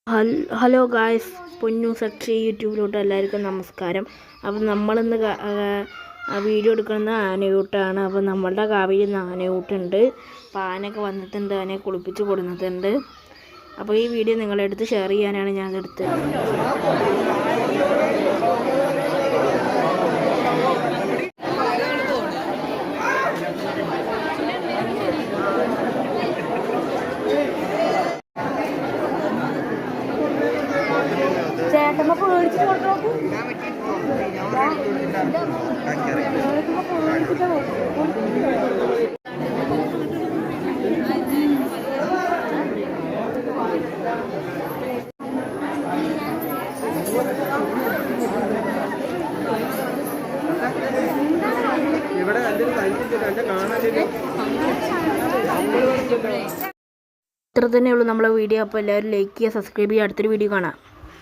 Hello guys, പൊന്നു സക്ഷി യൂട്യൂബിലോട്ട് എല്ലാവർക്കും നമസ്കാരം. അപ്പം നമ്മളിന്ന് വീഡിയോ എടുക്കുന്നത് ആനയൂട്ടാണ്. അപ്പോൾ നമ്മളുടെ കാവിയിൽ നിന്ന് ആനയൂട്ടുണ്ട്. അപ്പോൾ ആനയൊക്കെ വന്നിട്ടുണ്ട്, ആനയെ കുളിപ്പിച്ച് കൊടുത്തിട്ടുണ്ട്. അപ്പോൾ ഈ വീഡിയോ നിങ്ങളുടെ അടുത്ത് ഷെയർ ചെയ്യാനാണ് ഞാനെടുത്തത്. ചേട്ടമ്മ പേടിച്ച് കൊണ്ടുപോകും. ഇത്ര തന്നെയുള്ളൂ നമ്മളെ വീഡിയോ. അപ്പോൾ എല്ലാവരും ലൈക്ക് ചെയ്യുക, സബ്സ്ക്രൈബ് ചെയ്യുക. അടുത്തൊരു വീഡിയോ കാണാം.